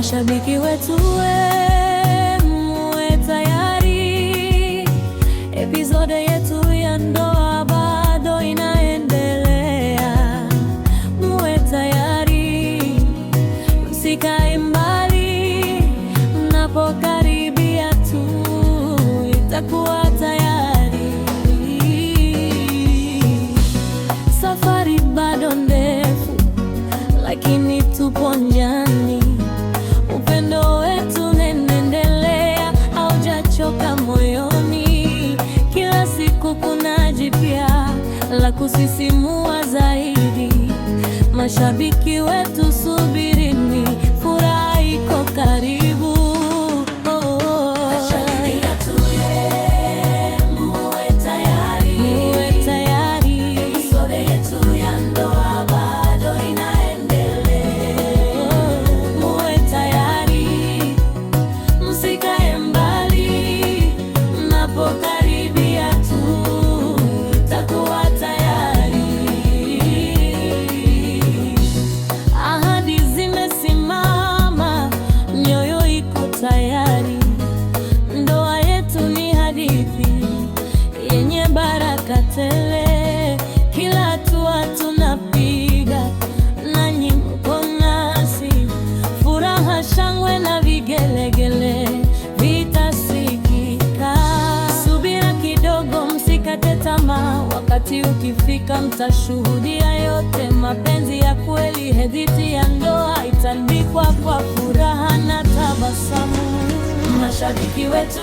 Mashabiki wetu muwe tayari, episode yetu ya ndoa bado inaendelea. Muwe tayari, msikae mbali, mnapokaribia tu itakuwa tayari. Safari bado ndefu, lakini tupo njiani. Upendo wetu unaendelea, haujachoka moyoni. Kila siku kuna jipya la kusisimua zaidi. Mashabiki wetu subirini, furaha iko karibu. Tayari, ndoa yetu ni hadithi yenye baraka tele. Kila hatua tunapiga, nanyi mko nasi. Furaha, shangwe na vigelegele vitasikika. Subira kidogo, msikate tamaa. Wakati ukifika, mtashuhudia yote. Mapenzi ya kweli, hadithi ya ndoa itaandikwa kwa furaha na tabasamu. Mashabiki wetu